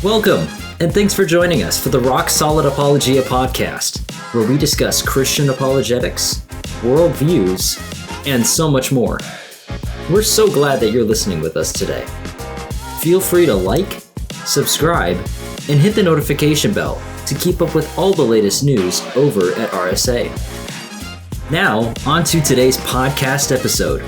Welcome, and thanks for joining us for the Rock Solid Apologia podcast, where we discuss Christian apologetics, worldviews, and so much more. We're so glad that you're listening with us today. Feel free to like, subscribe, and hit the notification bell to keep up with all the latest news over at RSA. Now, on to today's podcast episode.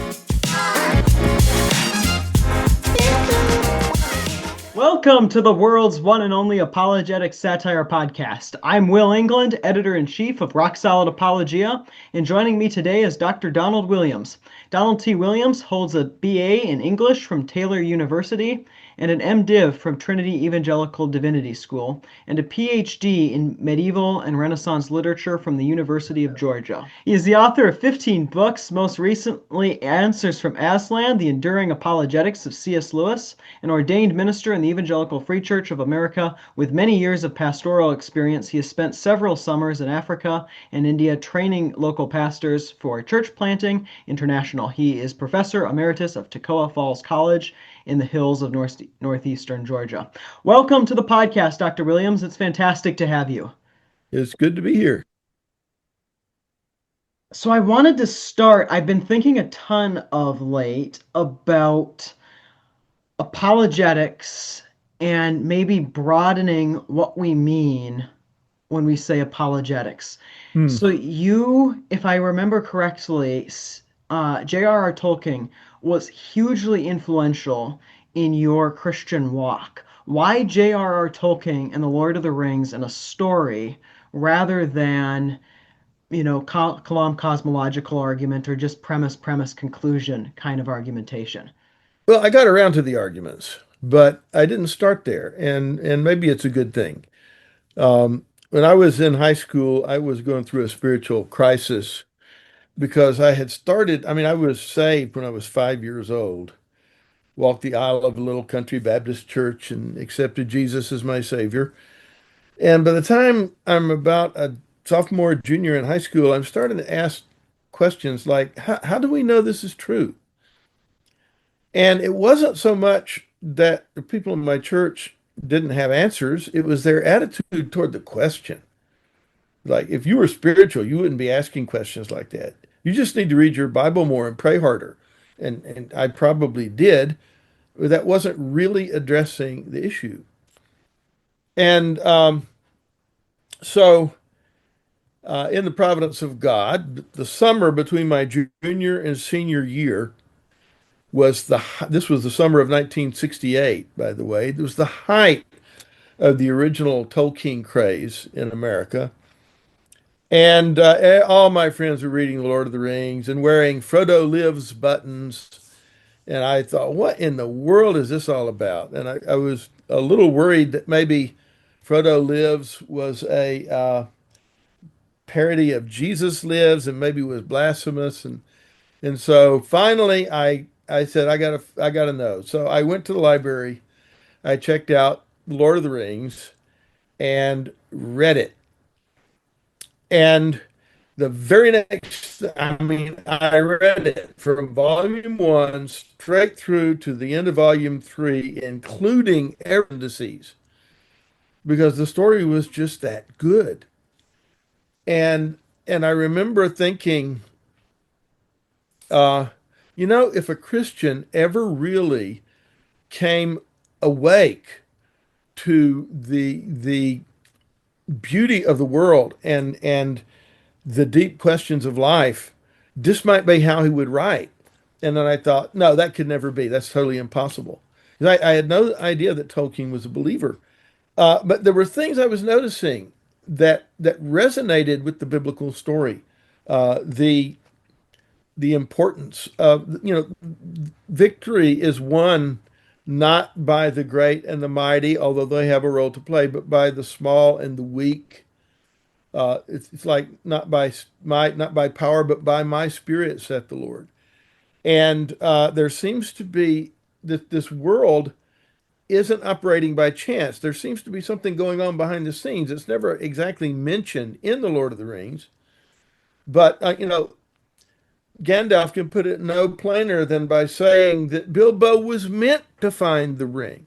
Welcome to the world's one and only Apologetics satire podcast. I'm Will England, editor-in-chief of Rock Solid Apologia, and joining me today is Dr. Donald Williams. Donald T. Williams holds a BA in English from Taylor University and an MDiv from Trinity Evangelical Divinity School, and a PhD in medieval and Renaissance literature from the University of Georgia. He is the author of 15 books, most recently Answers from Aslan, The Enduring Apologetics of C.S. Lewis, an ordained minister in the Evangelical Free Church of America. With many years of pastoral experience, he has spent several summers in Africa and India training local pastors for church planting international. He is professor emeritus of Toccoa Falls College in the hills of northeastern Georgia. Welcome to the podcast, Dr. Williams. It's fantastic to have you. It's good to be here. So I wanted to start, I've been thinking a ton of late about apologetics and maybe broadening what we mean when we say apologetics. So you, if I remember correctly, J.R.R. Tolkien was hugely influential in your Christian walk. Why J.R.R. Tolkien and the Lord of the Rings and a story rather than, Kalam cosmological argument or just premise, conclusion kind of argumentation? Well, I got around to the arguments, but I didn't start there, and maybe it's a good thing. When I was in high school, I was going through a spiritual crisis because I was saved when I was 5 years old, walked the aisle of a little country Baptist church and accepted Jesus as my Savior. And by the time I'm about a sophomore, junior in high school, I'm starting to ask questions like, how do we know this is true? And it wasn't so much that the people in my church didn't have answers, it was their attitude toward the question. Like, if you were spiritual, you wouldn't be asking questions like that. You just need to read your Bible more and pray harder. And I probably did, but that wasn't really addressing the issue. And so, in the providence of God, the summer between my junior and senior year this was the summer of 1968, by the way. It was the height of the original Tolkien craze in America. And all my friends were reading The Lord of the Rings and wearing Frodo Lives buttons. And I thought, what in the world is this all about? And I was a little worried that maybe Frodo Lives was a parody of Jesus Lives and maybe was blasphemous. And so finally I said, I gotta know. So I went to the library, I checked out Lord of the Rings and read it. And the very next, I read it from volume 1 straight through to the end of volume 3, including appendices, because the story was just that good. And I remember thinking, if a Christian ever really came awake to the beauty of the world and the deep questions of life, this might be how he would write. And then I thought, no, that could never be. That's totally impossible. I had no idea that Tolkien was a believer. But there were things I was noticing that resonated with the biblical story. The importance of, victory is won not by the great and the mighty, although they have a role to play, but by the small and the weak. It's like not by might, not by power, but by my spirit, saith the Lord. And there seems to be that this world isn't operating by chance. There seems to be something going on behind the scenes. It's never exactly mentioned in The Lord of the Rings, but Gandalf can put it no plainer than by saying that Bilbo was meant to find the ring.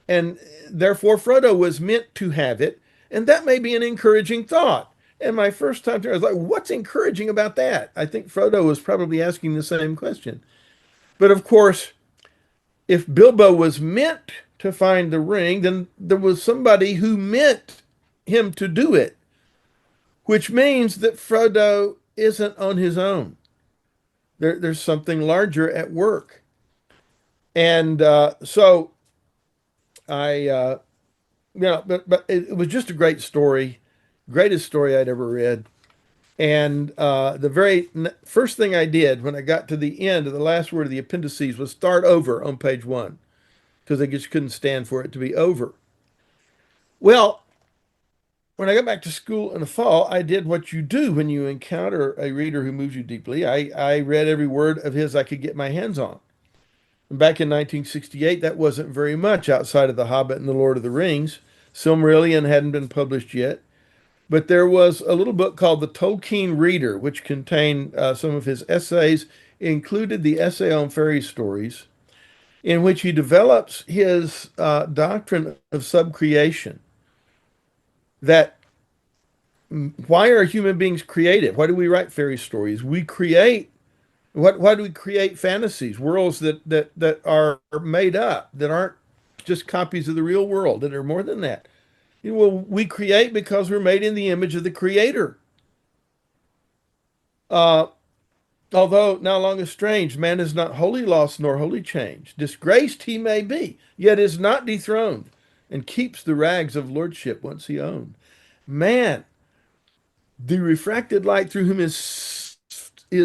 And therefore, Frodo was meant to have it. And that may be an encouraging thought. And my first time through, I was like, what's encouraging about that? I think Frodo was probably asking the same question. But of course, if Bilbo was meant to find the ring, then there was somebody who meant him to do it, which means that Frodo isn't on his own. There's something larger at work. And so but it was just a great story, greatest story I'd ever read. And the very first thing I did when I got to the end of the last word of the appendices was start over on page one because I just couldn't stand for it to be over. Well, when I got back to school in the fall, I did what you do when you encounter a reader who moves you deeply. I read every word of his I could get my hands on. And back in 1968, that wasn't very much outside of The Hobbit and The Lord of the Rings. Silmarillion hadn't been published yet. But there was a little book called The Tolkien Reader, which contained some of his essays, included the essay on fairy stories, in which he develops his doctrine of subcreation. That why are human beings creative? Why do we write fairy stories? We create. Why do we create fantasies, worlds that are made up, that aren't just copies of the real world, that are more than that? Well, we create because we're made in the image of the Creator. Uh, Although now long estranged, man is not wholly lost nor wholly changed. Disgraced he may be, yet is not dethroned, and keeps the rags of lordship once he owned. Man, the refracted light through whom is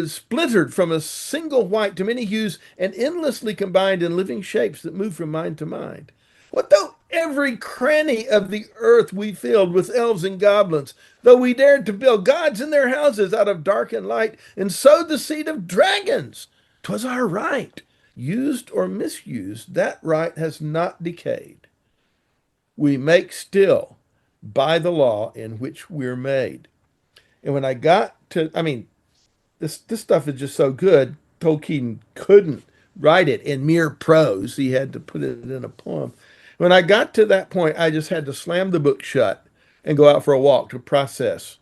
splintered from a single white to many hues and endlessly combined in living shapes that move from mind to mind. What though every cranny of the earth we filled with elves and goblins, though we dared to build gods in their houses out of dark and light, and sowed the seed of dragons? 'Twas our right. Used or misused, that right has not decayed. We make still by the law in which we're made. And when I got to, this stuff is just so good. Tolkien couldn't write it in mere prose. He had to put it in a poem. When I got to that point, I just had to slam the book shut and go out for a walk to process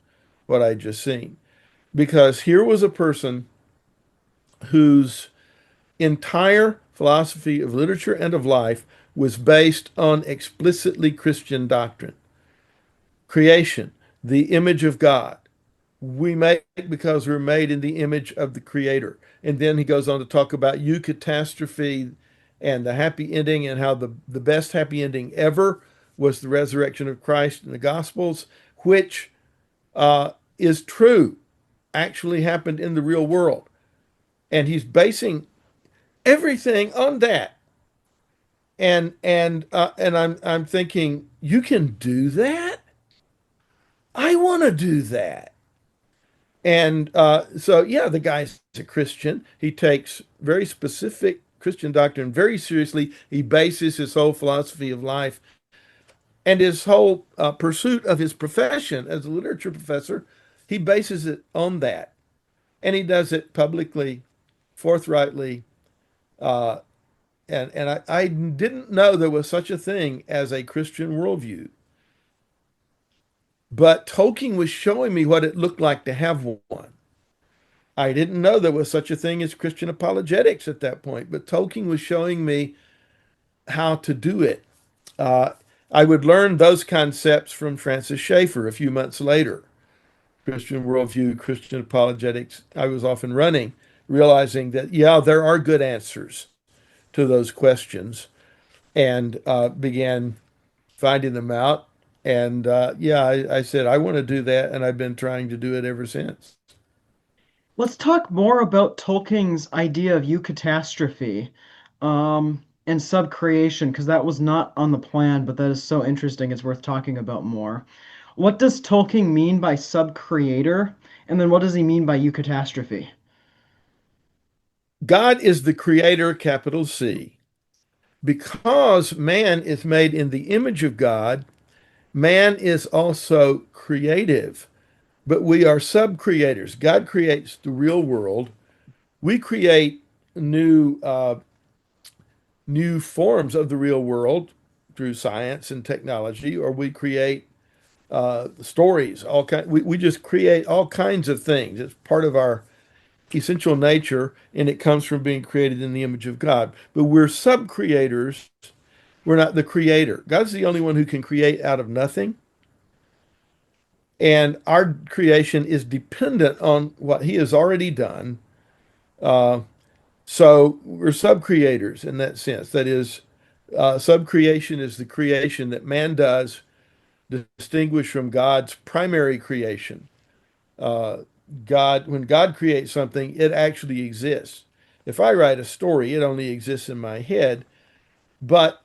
what I'd just seen. Because here was a person whose entire philosophy of literature and of life was based on explicitly Christian doctrine. Creation, the image of God. We make because we're made in the image of the Creator. And then he goes on to talk about eucatastrophe and the happy ending, and how the best happy ending ever was the resurrection of Christ in the Gospels, which is true, actually happened in the real world. And he's basing everything on that. And I'm thinking, you can do that? I want to do that. And so, yeah, the guy's a Christian. He takes very specific Christian doctrine very seriously. He bases his whole philosophy of life and his whole pursuit of his profession as a literature professor. He bases it on that. And he does it publicly, forthrightly. Uh, and I didn't know there was such a thing as a Christian worldview. But Tolkien was showing me what it looked like to have one. I didn't know there was such a thing as Christian apologetics at that point, but Tolkien was showing me how to do it. Uh, I would learn those concepts from Francis Schaeffer a few months later. Christian worldview, Christian apologetics. I was off and running, realizing that, yeah, there are good answers to those questions, and began finding them out. And yeah, I said, I want to do that. And I've been trying to do it ever since. Let's talk more about Tolkien's idea of eucatastrophe and subcreation, because that was not on the plan, but that is so interesting. It's worth talking about more. What does Tolkien mean by subcreator? And then what does he mean by eucatastrophe? God is the creator, capital C. Because man is made in the image of God, man is also creative, but we are sub-creators. God creates the real world. We create new new forms of the real world, through science and technology, or we create stories. We just create all kinds of things. It's part of our essential nature, and it comes from being created in the image of God. But we're sub-creators. We're not the creator. God's the only one who can create out of nothing. And our creation is dependent on what he has already done. Uh, so we're sub-creators in that sense. That is, sub-creation is the creation that man does, distinguished from God's primary creation. Uh, when God creates something, it actually exists. If I write a story, it only exists in my head, but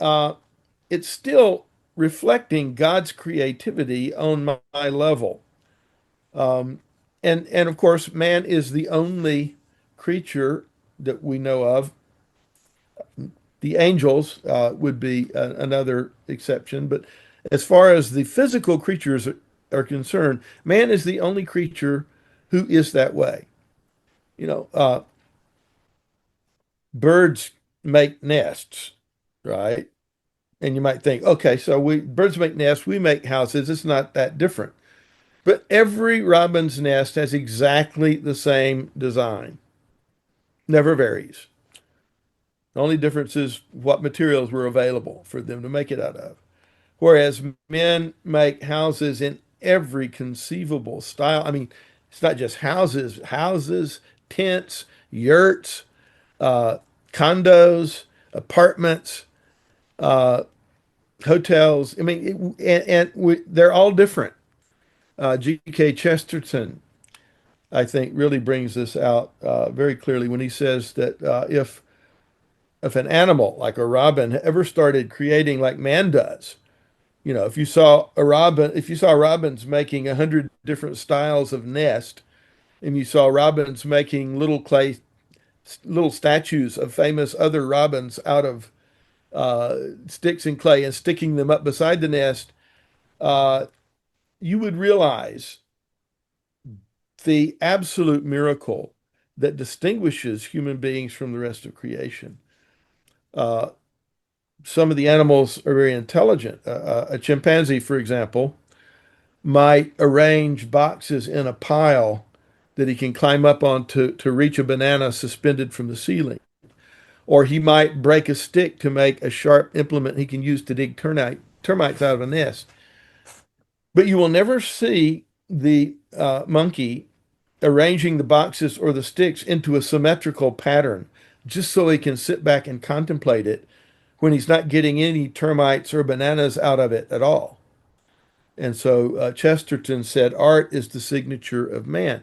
it's still reflecting God's creativity on my level. Um, and of course, man is the only creature that we know of. The angels would be another exception, but as far as the physical creatures are concerned, man is the only creature who is that way. You know, birds make nests, right? And you might think, okay, so we birds make nests, we make houses. It's not that different. But every robin's nest has exactly the same design, never varies. The only difference is what materials were available for them to make it out of. Whereas men make houses in every conceivable style. I mean, it's not just houses, tents, yurts, uh, condos, apartments, uh, hotels. I mean, they're all different. G.K. Chesterton, I think, really brings this out very clearly when he says that if an animal like a robin ever started creating like man does, if you saw robins making 100 different styles of nest, and you saw robins making little statues of famous other robins out of sticks and clay and sticking them up beside the nest, uh, you would realize the absolute miracle that distinguishes human beings from the rest of creation. Uh, some of the animals are very intelligent. A chimpanzee, for example, might arrange boxes in a pile that he can climb up on to reach a banana suspended from the ceiling. Or he might break a stick to make a sharp implement he can use to dig termites out of a nest. But you will never see the monkey arranging the boxes or the sticks into a symmetrical pattern just so he can sit back and contemplate it when he's not getting any termites or bananas out of it at all. And so Chesterton said, art is the signature of man.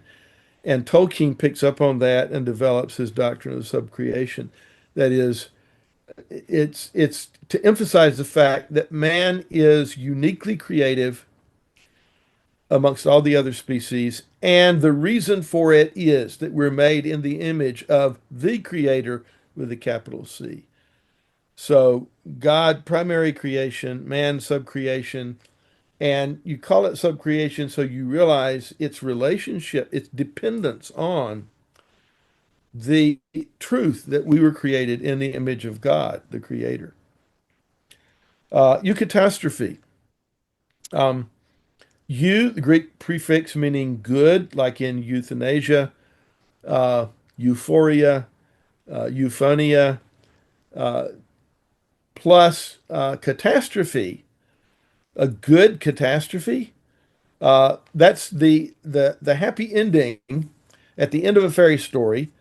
And Tolkien picks up on that and develops his doctrine of subcreation. That is, it's to emphasize the fact that man is uniquely creative amongst all the other species, and the reason for it is that we're made in the image of the Creator with a capital C. So God, primary creation, man, subcreation, and you call it subcreation so you realize its relationship, its dependence on the truth that we were created in the image of God, the Creator. Eucatastrophe. Um, the Greek prefix meaning good, like in euthanasia, uh, euphoria, euphonia, uh, plus catastrophe, a good catastrophe. That's the happy ending at the end of a fairy story.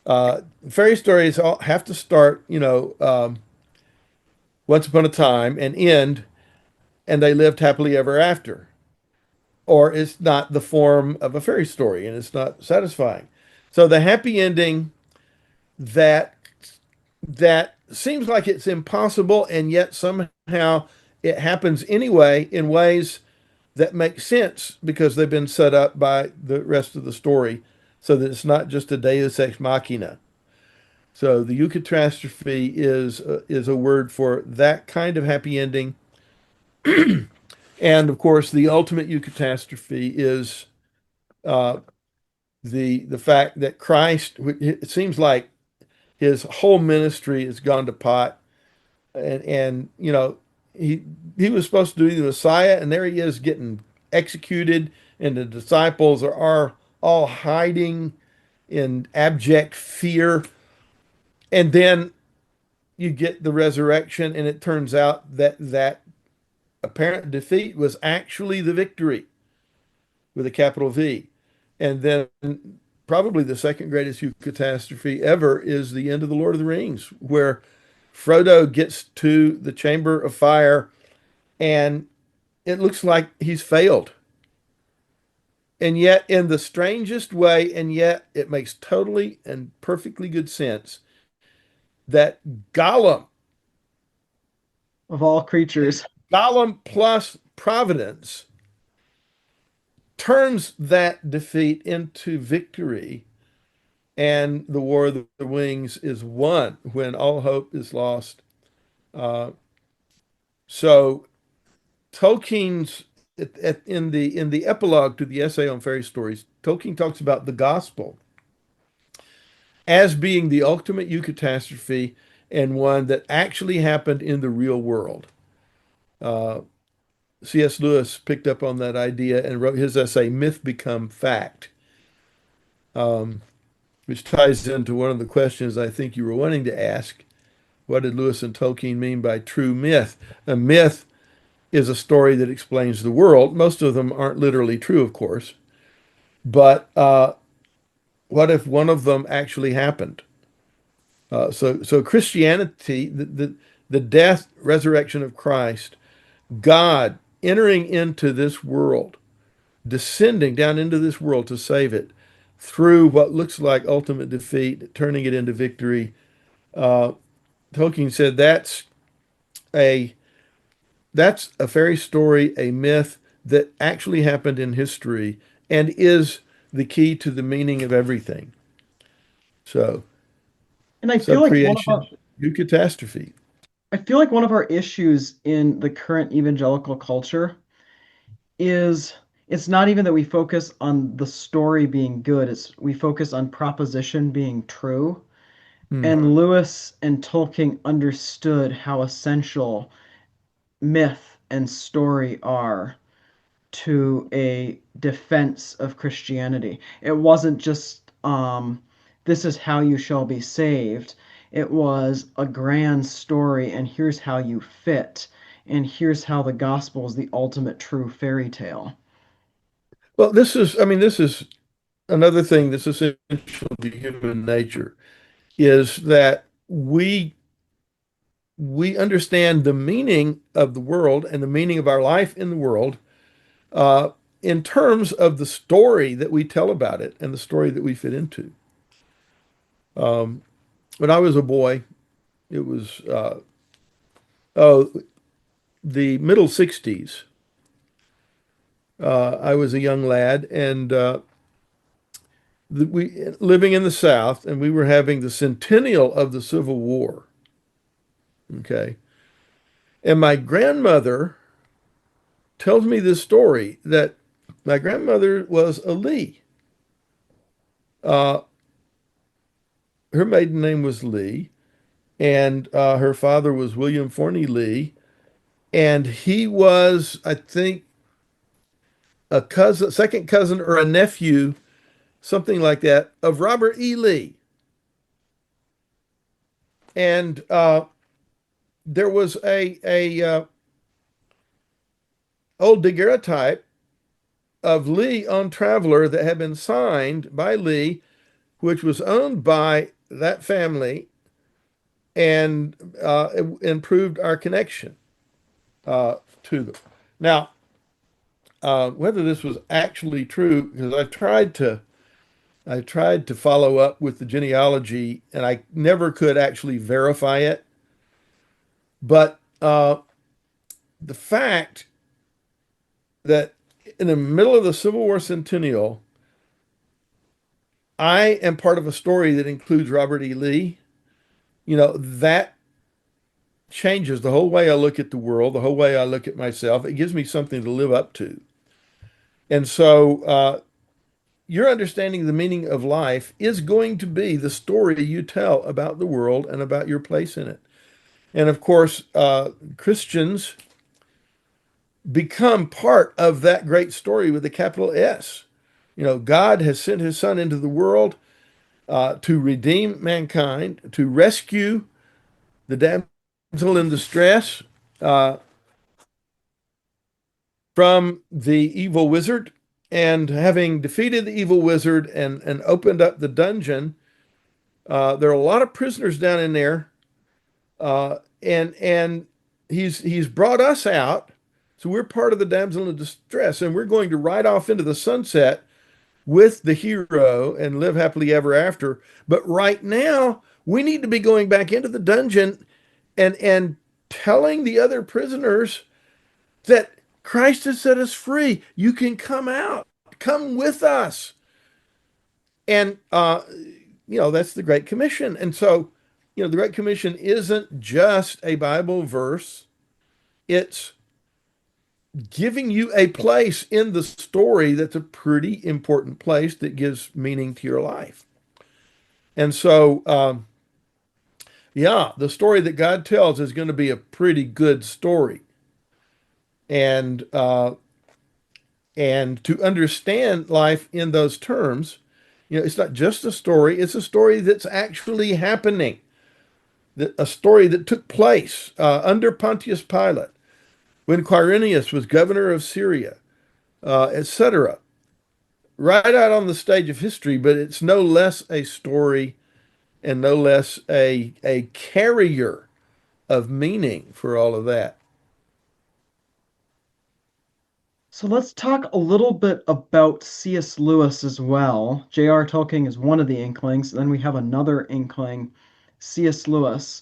Fairy stories all have to start, once upon a time and end, and they lived happily ever after. Or it's not the form of a fairy story and it's not satisfying. So the happy ending that that seems like it's impossible and yet somehow it happens anyway in ways that make sense because they've been set up by the rest of the story so that it's not just a deus ex machina. So the eucatastrophe is a word for that kind of happy ending. And of course, the ultimate eucatastrophe is uh, the fact that Christ, it seems like his whole ministry has gone to pot, and he he was supposed to be the Messiah, and there he is getting executed, and the disciples are all hiding in abject fear. And then you get the resurrection, and it turns out that that apparent defeat was actually the victory with a capital V. And then probably the second greatest catastrophe ever is the end of the Lord of the Rings, where Frodo gets to the Chamber of Fire and it looks like he's failed. And yet, in the strangest way, and yet it makes totally and perfectly good sense that Gollum, Of all creatures. Gollum plus Providence, turns that defeat into victory, and the War of the Wings is won when all hope is lost. Uh, so Tolkien's in the epilogue to the essay on fairy stories, Tolkien talks about the gospel as being the ultimate eucatastrophe and one that actually happened in the real world. Uh, C.S. Lewis picked up on that idea and wrote his essay, Myth Become Fact, which ties into one of the questions I think you were wanting to ask. What did Lewis and Tolkien mean by true myth? A myth is a story that explains the world. Most of them aren't literally true, of course, but what if one of them actually happened? So Christianity, the death, resurrection of Christ, God entering into this world, descending down into this world to save it through what looks like ultimate defeat, turning it into victory. Uh, Tolkien said a that's a fairy story, a myth that actually happened in history and is the key to the meaning of everything. So, And I feel like subcreation, new catastrophe. one of our issues in the current evangelical culture is it's not even that we focus on the story being good, it's we focus on proposition being true. Hmm. And Lewis and Tolkien understood how essential myth and story are to a defense of Christianity. It wasn't just this is how you shall be saved. It was a grand story, and here's how you fit, and here's how the gospel is the ultimate true fairy tale. Well, this is another thing that's essential to human nature is that we understand the meaning of the world and the meaning of our life in the world uh, in terms of the story that we tell about it and the story that we fit into. Um, when I was a boy, it was oh the middle 60s. I was a young lad, and we living in the South, and we were having the centennial of the Civil War. Okay, and my grandmother tells me this story that my grandmother was a Lee. Uh, Her maiden name was Lee, and her father was William Forney Lee, and he was, I think, a cousin, second cousin, or a nephew, something like that, of Robert E. Lee. And there was a old daguerreotype of Lee on Traveler that had been signed by Lee, which was owned by that family, and it improved our connection to them. Now, whether this was actually true, because I tried to follow up with the genealogy, and I never could actually verify it. But the fact that in the middle of the Civil War centennial, I am part of a story that includes Robert E. Lee, that changes the whole way I look at the world, the whole way I look at myself. It gives me something to live up to. And so your understanding the meaning of life is going to be the story you tell about the world and about your place in it. And of course, Christians become part of that great story with a capital S. God has sent his son into the world to redeem mankind, to rescue the damsel in distress uh, from the evil wizard. And having defeated the evil wizard and opened up the dungeon, there are a lot of prisoners down in there, and he's brought us out. So we're part of the damsel in distress, and we're going to ride off into the sunset with the hero and live happily ever after. But right now, we need to be going back into the dungeon and telling the other prisoners that Christ has set us free. You can come out, come with us. And that's the Great Commission. And so, the Great Commission isn't just a Bible verse. It's giving you a place in the story that's a pretty important place that gives meaning to your life. And so, the story that God tells is going to be a pretty good story. And to understand life in those terms, it's not just a story; it's a story that's actually happening. A story that took place under Pontius Pilate, when Quirinius was governor of Syria, etc. Right out on the stage of history, but it's no less a story and no less a carrier of meaning for all of that. So let's talk a little bit about C.S. Lewis as well. J.R.R. Tolkien is one of the Inklings. Then we have another Inkling, C.S. Lewis.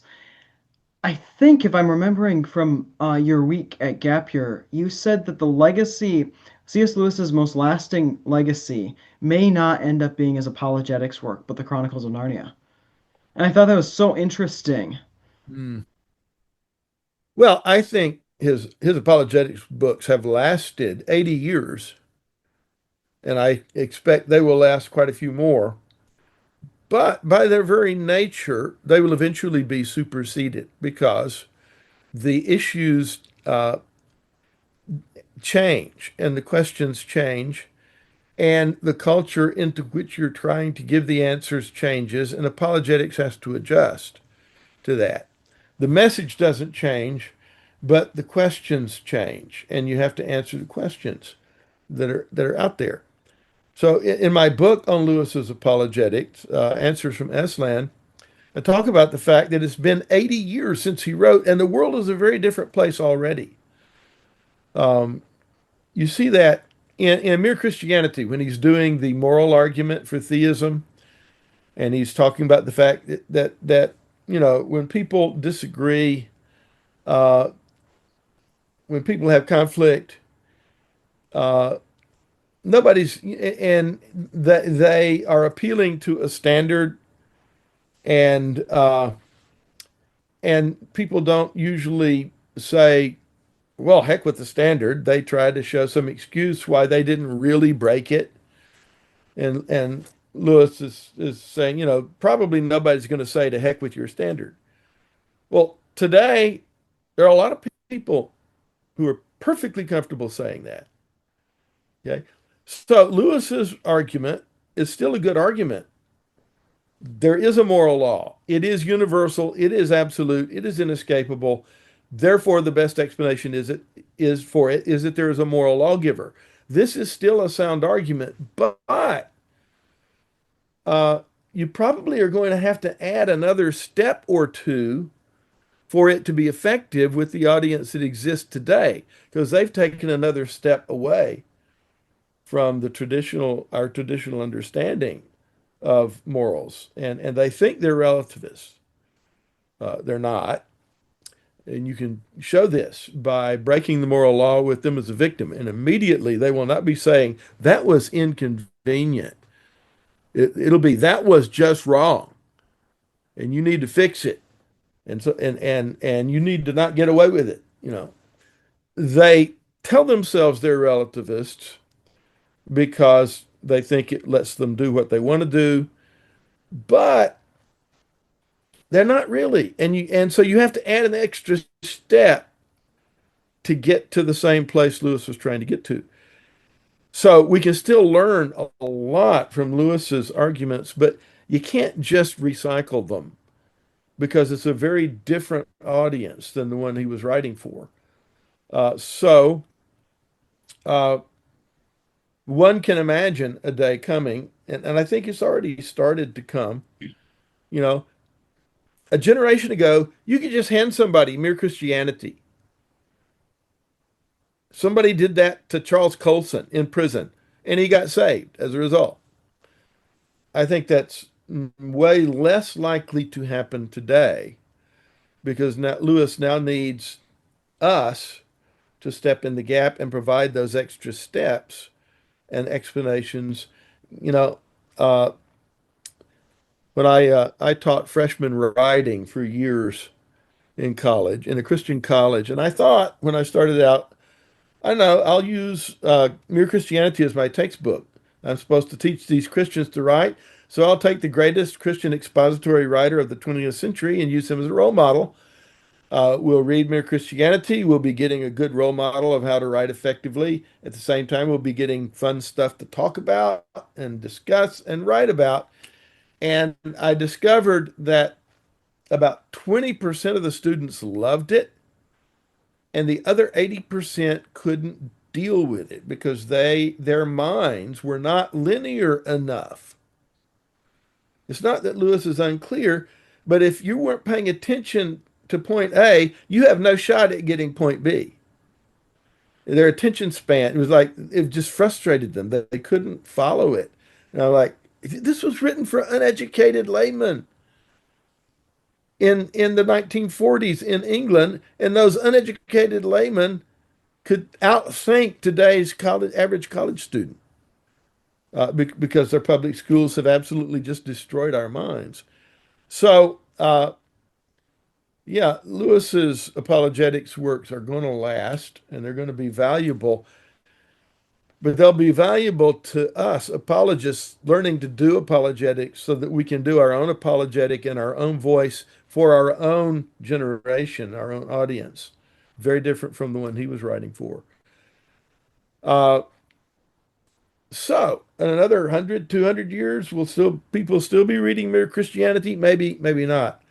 I think, if I'm remembering from your week at Gap Year, you said that the legacy, C.S. Lewis's most lasting legacy, may not end up being his apologetics work, but the Chronicles of Narnia. And I thought that was so interesting. Mm. Well, I think his apologetics books have lasted 80 years, and I expect they will last quite a few more. But by their very nature, they will eventually be superseded because the issues change and the questions change, and the culture into which you're trying to give the answers changes, and apologetics has to adjust to that. The message doesn't change, but the questions change, and you have to answer the questions that are out there. So in my book on Lewis's apologetics, Answers from Eslan, I talk about the fact that it's been 80 years since he wrote, and the world is a very different place already. You see that in Mere Christianity when he's doing the moral argument for theism, and he's talking about the fact that when people disagree, uh, when people have conflict, uh, nobody's and that they are appealing to a standard, and people don't usually say, well, heck with the standard. They try to show some excuse why they didn't really break it. And Lewis is saying, probably nobody's going to say to heck with your standard. Well, today there are a lot of people who are perfectly comfortable saying that. Okay. So Lewis's argument is still a good argument. There is a moral law. It is universal. It is absolute. It is inescapable. Therefore, the best explanation is that there is a moral lawgiver. This is still a sound argument, but you probably are going to have to add another step or two for it to be effective with the audience that exists today, because they've taken another step away from our traditional understanding of morals, and they think they're relativists. They're not. And you can show this by breaking the moral law with them as a victim. And immediately they will not be saying, that was inconvenient. It'll be, that was just wrong. And you need to fix it. And so and you need to not get away with it. They tell themselves they're relativists because they think it lets them do what they want to do, but they're not really. And so you have to add an extra step to get to the same place Lewis was trying to get to. So we can still learn a lot from Lewis's arguments, but you can't just recycle them because it's a very different audience than the one he was writing for. So uh, one can imagine a day coming, and I think it's already started to come. You know, a generation ago, you could just hand somebody Mere Christianity. Somebody did that to Charles Colson in prison, and he got saved as a result. I think that's way less likely to happen today because now Lewis now needs us to step in the gap and provide those extra steps and explanations. You know, uh, when I taught freshman writing for years in college, in a Christian college, and I thought when I started out, I know I'll use Mere Christianity as my textbook. I'm supposed to teach these Christians to write, so I'll take the greatest Christian expository writer of the 20th century and use him as a role model. We'll read Mere Christianity. We'll be getting a good role model of how to write effectively. At the same time, we'll be getting fun stuff to talk about and discuss and write about. And I discovered that about 20% of the students loved it, and the other 80% couldn't deal with it because their minds were not linear enough. It's not that Lewis is unclear, but if you weren't paying attention to point A, you have no shot at getting point B. Their attention span, it was like it just frustrated them that they couldn't follow it. And I'm like, this was written for uneducated laymen in the 1940s in England, and those uneducated laymen could outthink today's average college student because their public schools have absolutely just destroyed our minds. So, yeah, Lewis's apologetics works are going to last and they're going to be valuable, but they'll be valuable to us apologists learning to do apologetics so that we can do our own apologetic in our own voice for our own generation, our own audience. Very different from the one he was writing for. Uh, so, in another 100, 200 years, will still people still be reading Mere Christianity? Maybe, maybe not.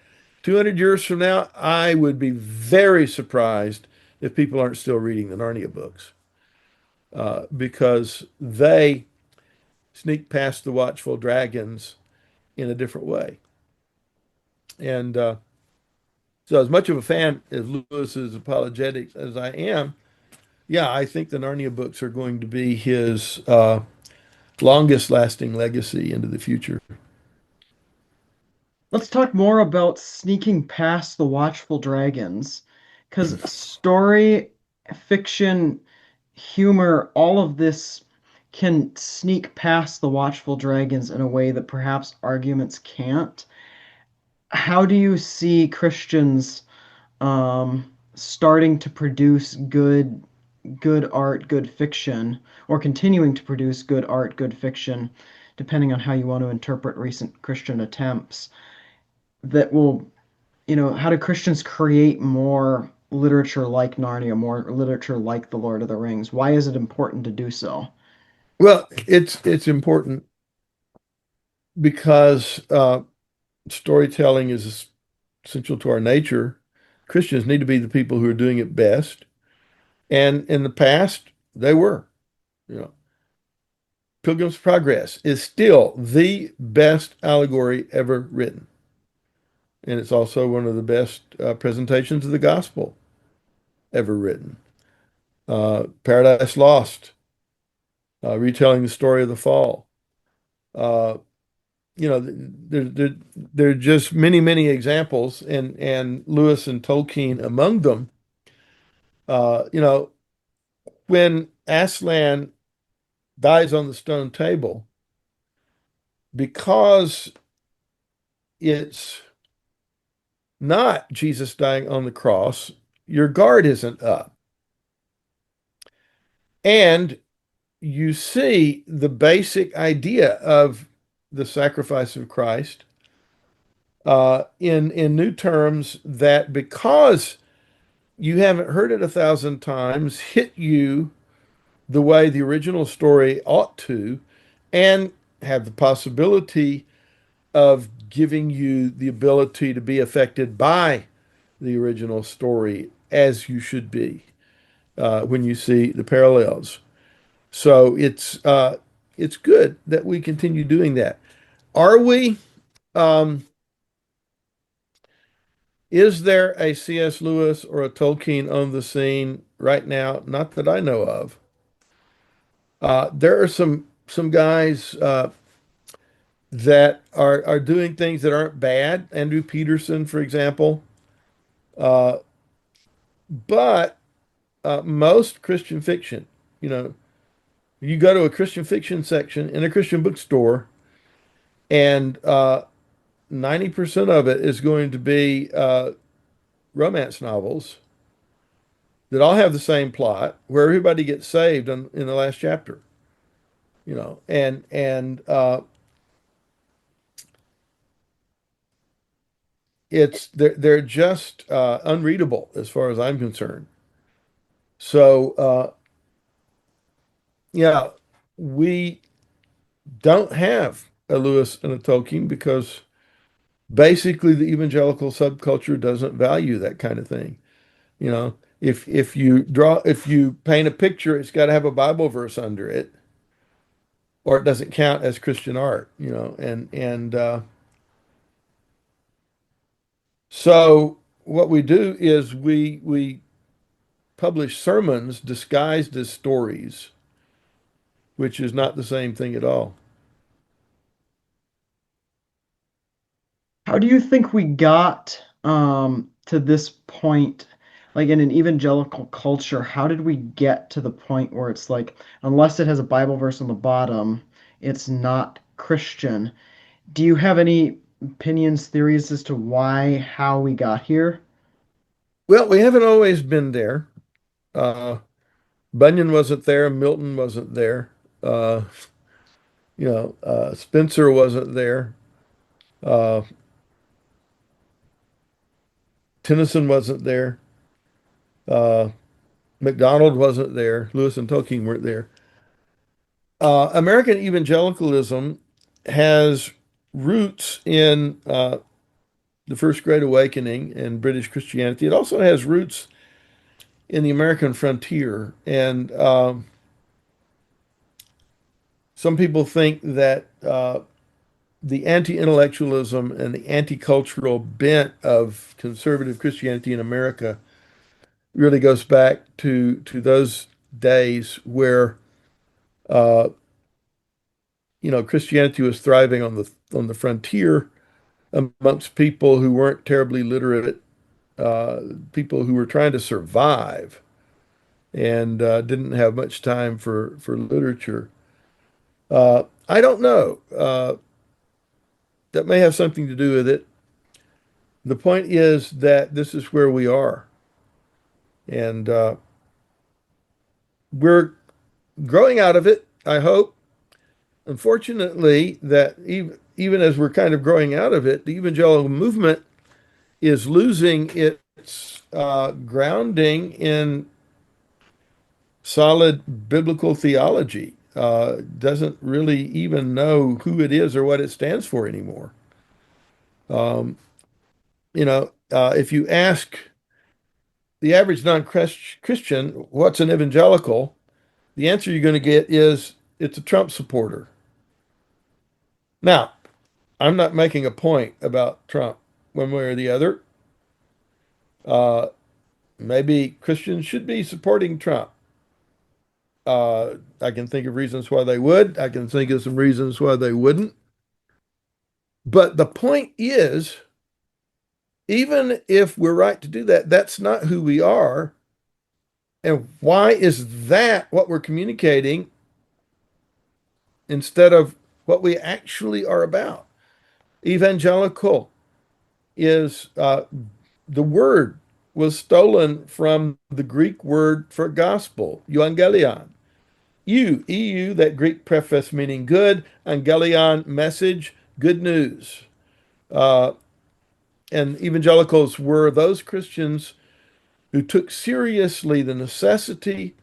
200 years from now, I would be very surprised if people aren't still reading the Narnia books because they sneak past the watchful dragons in a different way. And so, as much of a fan of Lewis's apologetics as I am, yeah, I think the Narnia books are going to be his longest lasting legacy into the future. Let's talk more about sneaking past the watchful dragons, because story, fiction, humor, all of this can sneak past the watchful dragons in a way that perhaps arguments can't. How do you see Christians starting to produce good art, good fiction, or continuing to produce good art, good fiction, depending on how you want to interpret recent Christian attempts, that will, how do Christians create more literature like Narnia, more literature like The Lord of the Rings? Why is it important to do so? Well, it's important because storytelling is essential to our nature. Christians need to be the people who are doing it best, and in the past they were. You know, Pilgrim's Progress is still the best allegory ever written, and it's also one of the best presentations of the gospel ever written. Paradise Lost, retelling the story of the fall. Uh, there are just many, many examples, and Lewis and Tolkien among them. You know, when Aslan dies on the stone table, because it's not Jesus dying on the cross, your guard isn't up. And you see the basic idea of the sacrifice of Christ in new terms that because you haven't heard it 1,000 times hit you the way the original story ought to, and have the possibility of giving you the ability to be affected by the original story as you should be when you see the parallels. So it's good that we continue doing that. Are we? Um, is there a C.S. Lewis or a Tolkien on the scene right now? Not that I know of. There are some guys that are doing things that aren't bad. Andrew Peterson, for example. Uh, but most Christian fiction, you know, you go to a Christian fiction section in a Christian bookstore, and 90% of it is going to be romance novels that all have the same plot, where everybody gets saved in the last chapter, you know, and they're just unreadable as far as I'm concerned. So yeah, we don't have a Lewis and a Tolkien because basically the evangelical subculture doesn't value that kind of thing. You know, if you paint a picture, it's got to have a Bible verse under it, or it doesn't count as Christian art. You know, and so what we do is we publish sermons disguised as stories, which is not the same thing at all. How do you think we got to this point, like in an evangelical culture? How did we get to the point where it's like, unless it has a Bible verse on the bottom, it's not Christian? Do you have any opinions, theories as to why, how we got here? Well, we haven't always been there. Uh, Bunyan wasn't there, Milton wasn't there. Uh, Spencer wasn't there. Uh, Tennyson wasn't there. Uh, MacDonald wasn't there. Lewis and Tolkien weren't there. American evangelicalism has roots in the First Great Awakening and British Christianity. It also has roots in the American frontier. And some people think that the anti-intellectualism and the anti-cultural bent of conservative Christianity in America really goes back to those days where uh, Christianity was thriving on the frontier amongst people who weren't terribly literate, people who were trying to survive and didn't have much time for literature. I don't know. That may have something to do with it. The point is that this is where we are, and we're growing out of it, I hope. Unfortunately, that even as we're kind of growing out of it, the evangelical movement is losing its grounding in solid biblical theology. Doesn't really even know who it is or what it stands for anymore. Um, if you ask the average non-Christian, what's an evangelical? The answer you're going to get is it's a Trump supporter. Now, I'm not making a point about Trump one way or the other. Uh, Maybe Christians should be supporting Trump. I can think of reasons why they would. I can think of some reasons why they wouldn't. But the point is, even if we're right to do that, that's not who we are. And why is that what we're communicating instead of what we actually are about? Evangelical is the word was stolen from the Greek word for gospel, euangelion. EU, that Greek preface meaning good, angelion, message, good news. Uh, and evangelicals were those Christians who took seriously the necessity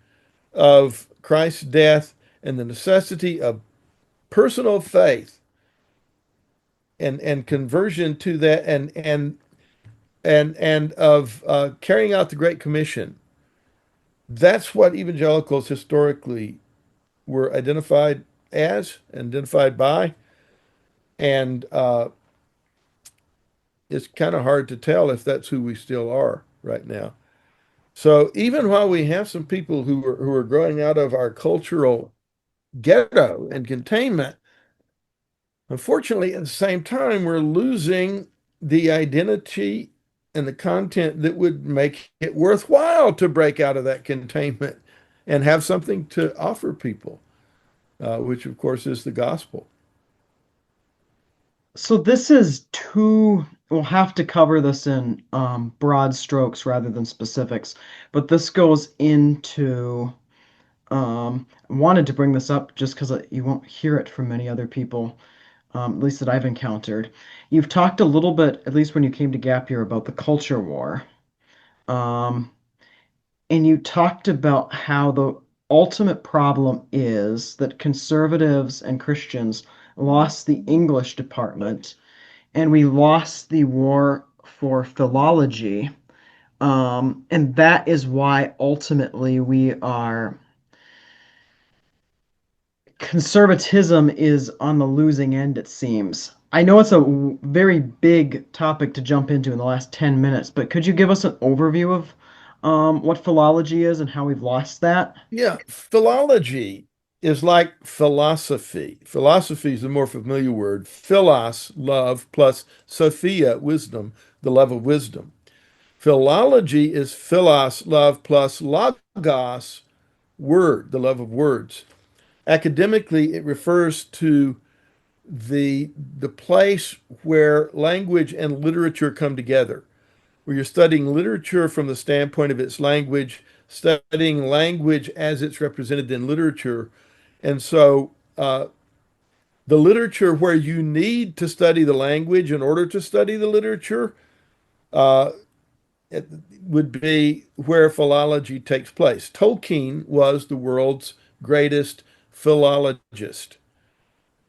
of Christ's death and the necessity of personal faith and conversion to that and of carrying out the Great Commission. That's what evangelicals historically were identified as, identified by, and it's kind of hard to tell if that's who we still are right now. So even while we have some people who are growing out of our cultural ghetto and containment, unfortunately, at the same time, we're losing the identity and the content that would make it worthwhile to break out of that containment and have something to offer people, which of course is the gospel. So this is too, we'll have to cover this in broad strokes rather than specifics, but this goes into, I wanted to bring this up just because you won't hear it from many other people, at least that I've encountered. You've talked a little bit, at least when you came to Gap Year, about the culture war. Um, and you talked about how the ultimate problem is that conservatives and Christians lost the English department and we lost the war for philology. And that is why ultimately we are conservatism is on the losing end, it seems. I know it's a very big topic to jump into in the last 10 minutes, but could you give us an overview of what philology is and how we've lost that? Yeah, philology is like philosophy. Philosophy is a more familiar word. Philos, love, plus Sophia, wisdom, the love of wisdom. Philology is philos, love, plus logos, word, the love of words. Academically, it refers to the place where language and literature come together, where you're studying literature from the standpoint of its language, studying language as it's represented in literature. And so the literature where you need to study the language in order to study the literature uh, it would be where philology takes place. Tolkien was the world's greatest philologist,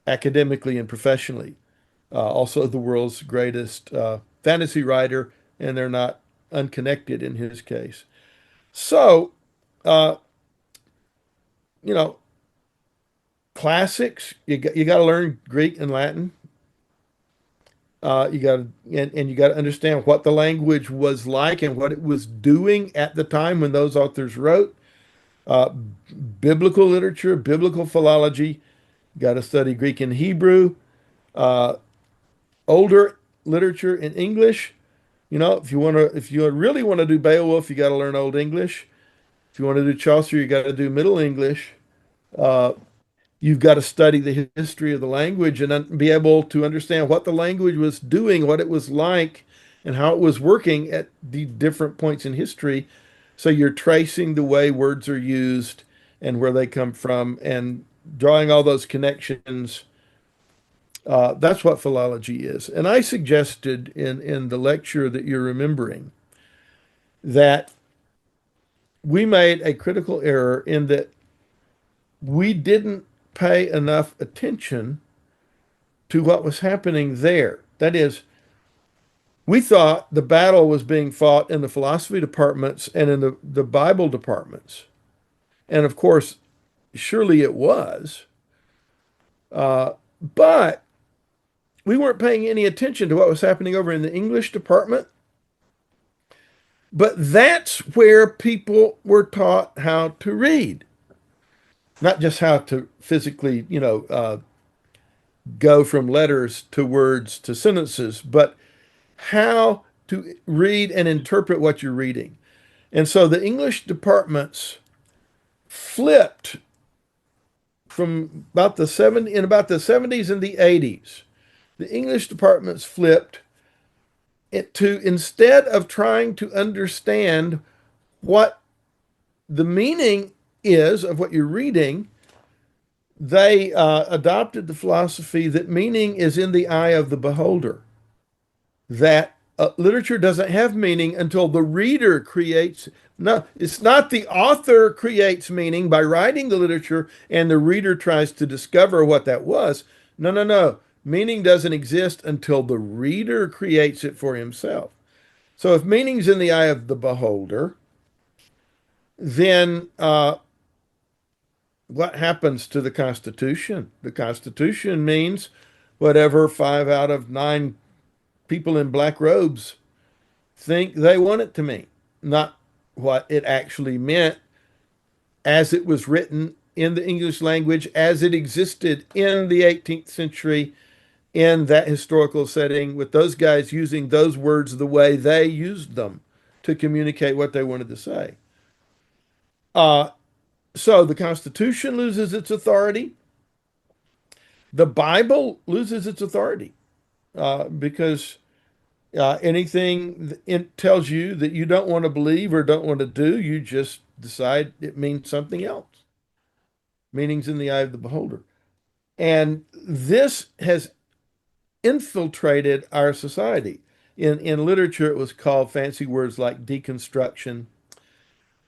academically and professionally. Also, the world's greatest fantasy writer, and they're not unconnected in his case. So, uh, you know, classics, you got to learn Greek and Latin. You got to and you got to understand what the language was like and what it was doing at the time when those authors wrote. Uh, Biblical literature, biblical philology. You got to study Greek and Hebrew. Uh, Older literature in English. If you really want to do Beowulf, you got to learn Old English. If you want to do Chaucer, you got to do Middle English. Uh, you've got to study the history of the language and be able to understand what the language was doing, what it was like, and how it was working at the different points in history. So you're tracing the way words are used and where they come from and drawing all those connections. That's what philology is. And I suggested in the lecture that you're remembering that we made a critical error in that we didn't pay enough attention to what was happening there. That is, we thought the battle was being fought in the philosophy departments and in the Bible departments. And of course, surely it was. But we weren't paying any attention to what was happening over in the English department. But that's where people were taught how to read, not just how to physically, go from letters to words to sentences, but how to read and interpret what you're reading. And so the English departments flipped from about the 70s and the 80s. The English departments flipped it to instead of trying to understand what the meaning is of what you're reading, they adopted the philosophy that meaning is in the eye of the beholder. That literature doesn't have meaning until the reader creates. No, it's not the author creates meaning by writing the literature and the reader tries to discover what that was. No, no, no. Meaning doesn't exist until the reader creates it for himself. So if meaning's in the eye of the beholder, then what happens to the Constitution? The Constitution means whatever 5 out of 9 people in black robes think they want it to mean, not what it actually meant as it was written in the English language, as it existed in the 18th century in that historical setting, with those guys using those words the way they used them to communicate what they wanted to say. Uh, so the Constitution loses its authority. The Bible loses its authority because anything it tells you that you don't want to believe or don't want to do, you just decide it means something else. Meaning's in the eye of the beholder. And this has infiltrated our society. In literature, it was called fancy words like deconstruction.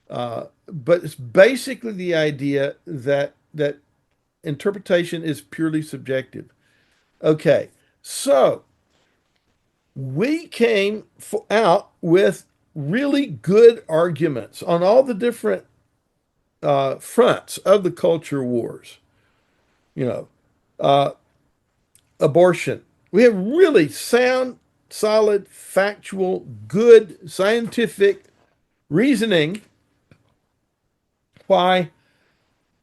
But it's basically the idea that interpretation is purely subjective. Okay, so we came out with really good arguments on all the different fronts of the culture wars. You know, uh, abortion. We have really sound, solid, factual, good, scientific reasoning why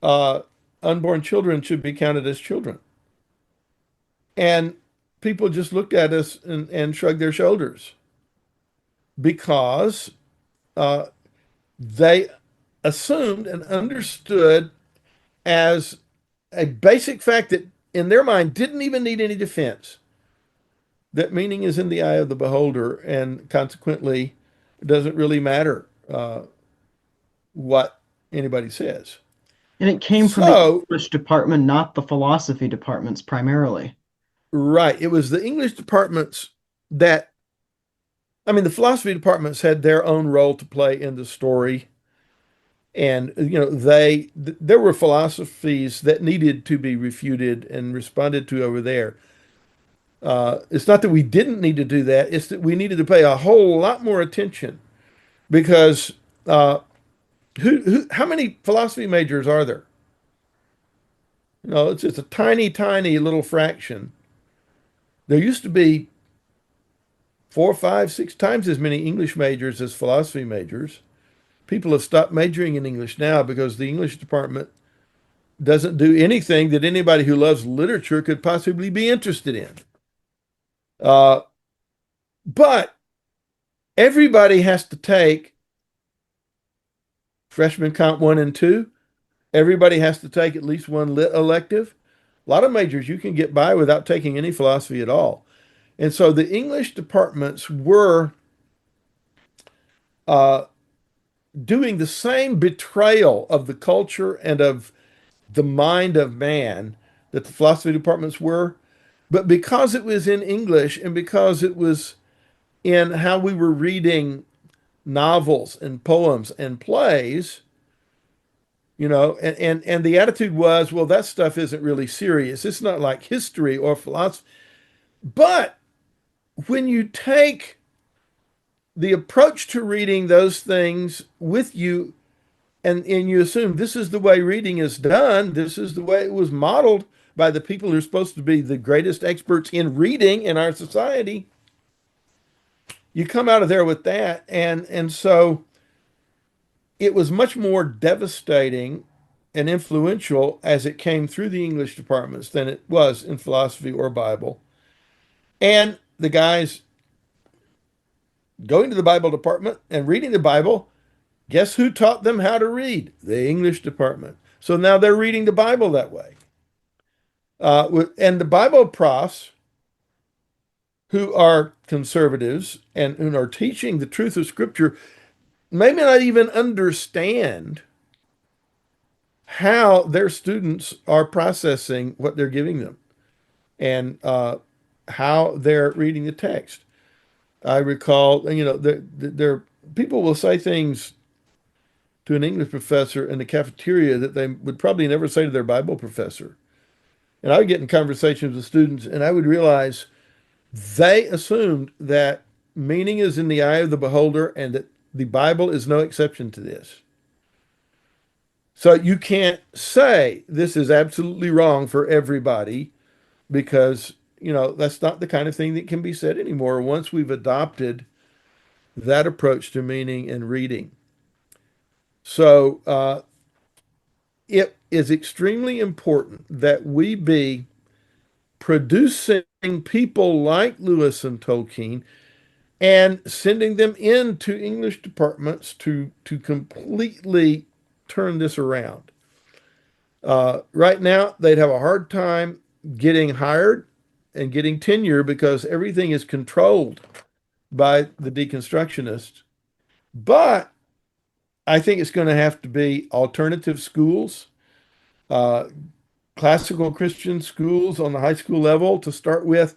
uh, unborn children should be counted as children. And people just looked at us and shrugged their shoulders because uh, they assumed and understood as a basic fact that in their mind didn't even need any defense that meaning is in the eye of the beholder, and consequently, it doesn't really matter what anybody says. And it came from the So, English department, not the philosophy departments primarily. right, it was the English departments that, I mean, the philosophy departments had their own role to play in the story. And, there were philosophies that needed to be refuted and responded to over there. It's not that we didn't need to do that, it's that we needed to pay a whole lot more attention because how many philosophy majors are there? It's just a tiny, tiny little fraction. There used to be 4, 5, 6 times as many English majors as philosophy majors. People have stopped majoring in English now because the English department doesn't do anything that anybody who loves literature could possibly be interested in. Uh, but everybody has to take freshman comp 1 and 2. Everybody has to take at least one lit elective. A lot of majors you can get by without taking any philosophy at all. And so the English departments were uh, doing the same betrayal of the culture and of the mind of man that the philosophy departments were. But because it was in English and because it was in how we were reading novels and poems and plays, and the attitude was, well, that stuff isn't really serious. It's not like history or philosophy. But when you take the approach to reading those things with you and you assume this is the way reading is done, this is the way it was modeled by the people who are supposed to be the greatest experts in reading in our society, you come out of there with that. And so it was much more devastating and influential as it came through the English departments than it was in philosophy or Bible. And the guys going to the Bible department and reading the Bible, guess who taught them how to read? The English department. So now they're reading the Bible that way. And the Bible profs who are conservatives and who are teaching the truth of Scripture may not even understand how their students are processing what they're giving them and how they're reading the text. I recall, and there people will say things to an English professor in the cafeteria that they would probably never say to their Bible professor. And I would get in conversations with students, and I would realize they assumed that meaning is in the eye of the beholder and that the Bible is no exception to this. So you can't say this is absolutely wrong for everybody because, that's not the kind of thing that can be said anymore once we've adopted that approach to meaning and reading. So it is extremely important that we be producing people like Lewis and Tolkien and sending them into English departments to completely turn this around. Right now, they'd have a hard time getting hired and getting tenure because everything is controlled by the deconstructionists. But I think it's going to have to be alternative schools, uh, classical Christian schools on the high school level to start with,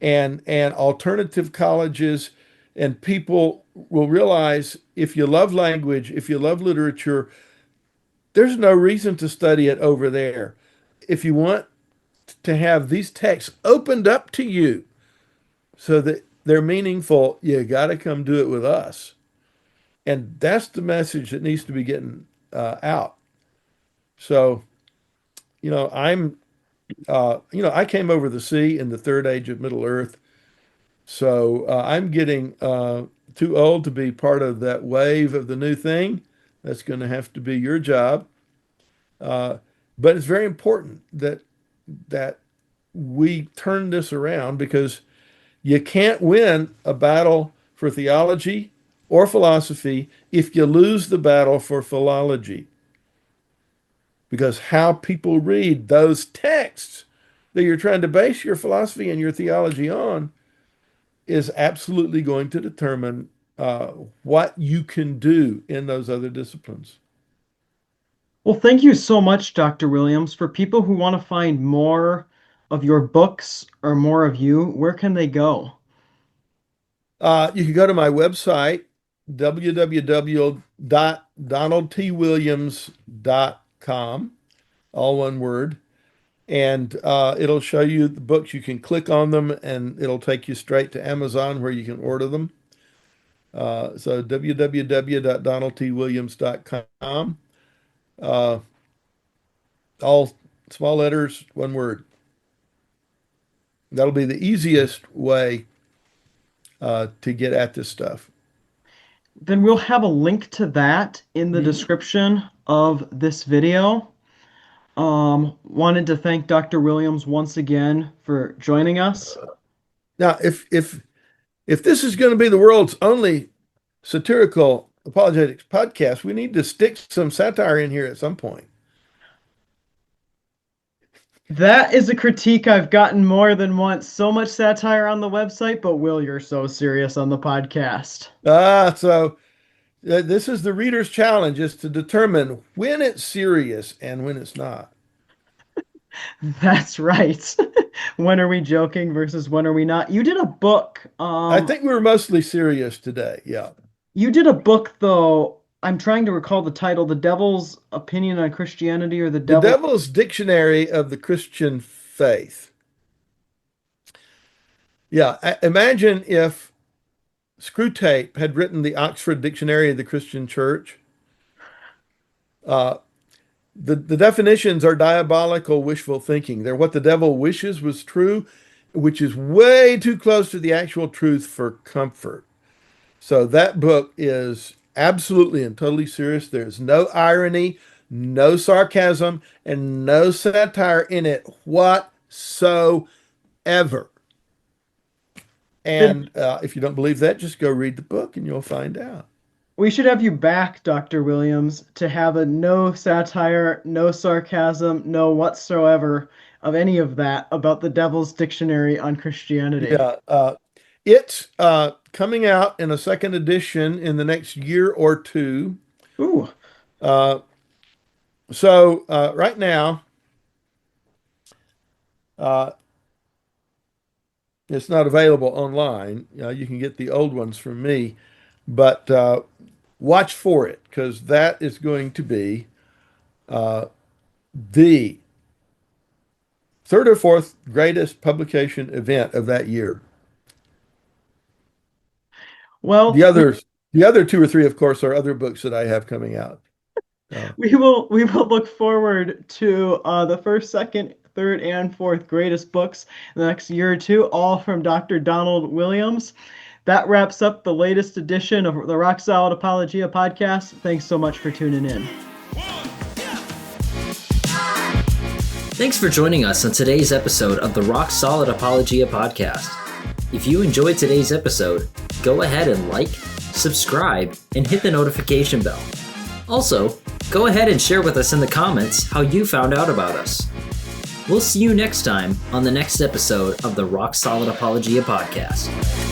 and alternative colleges. And people will realize if you love language, if you love literature, there's no reason to study it over there. If you want to have these texts opened up to you so that they're meaningful, you got to come do it with us. And that's the message that needs to be getting out. So, I came over the sea in the third age of Middle Earth. So I'm getting too old to be part of that wave of the new thing. That's going to have to be your job. Uh, but it's very important that we turn this around because you can't win a battle for theology or philosophy if you lose the battle for philology. Because how people read those texts that you're trying to base your philosophy and your theology on is absolutely going to determine uh, what you can do in those other disciplines. Well, thank you so much, Dr. Williams. For people who want to find more of your books or more of you, where can they go? You can go to my website, www.donaldtwilliams.com, all one word, and it'll show you the books. You can click on them, and it'll take you straight to Amazon where you can order them. So www.donaldtwilliams.com, uh, all small letters, one word. That'll be the easiest way to get at this stuff. Then we'll have a link to that in the Mhm. description of this video. Wanted to thank Dr. Williams once again for joining us. Now, if this is going to be the world's only satirical apologetics podcast, we need to stick some satire in here at some point. That is a critique I've gotten more than once. So much satire on the website, but Will, you're so serious on the podcast. So this is the reader's challenge is to determine when it's serious and when it's not. That's right. When are we joking versus when are we not? You did a book. I think we were mostly serious today. Yeah. You did a book though. I'm trying to recall the title, The Devil's Opinion on Christianity or The The Devil. Devil's Dictionary of the Christian Faith. Yeah. Imagine if Screwtape had written the Oxford Dictionary of the Christian Church. Uh, the definitions are diabolical wishful thinking. They're what the devil wishes was true, which is way too close to the actual truth for comfort. So that book is absolutely and totally serious. There's no irony, no sarcasm, and no satire in it whatsoever. Then And if you don't believe that, just go read the book and you'll find out. we should have you back, Dr. Williams, to have a no satire, no sarcasm, no whatsoever of any of that about the Devil's Dictionary on Christianity. Yeah, it's coming out in a second edition in the next year or two. Ooh, Uh, so right now, uh, It's not available online. You can get the old ones from me, but watch for it because that is going to be the third or fourth greatest publication event of that year. Well, The other two or three, of course, are other books that I have coming out. we will look forward to the first, second, third, and fourth greatest books in the next year or two, all from Dr. Donald Williams. That wraps up the latest edition of the Rock Solid Apologia podcast. Thanks so much for tuning in. Thanks for joining us on today's episode of the Rock Solid Apologia podcast. If you enjoyed today's episode, go ahead and like, subscribe, and hit the notification bell. Also, go ahead and share with us in the comments how you found out about us. We'll see you next time on the next episode of the Rock Solid Apologia podcast.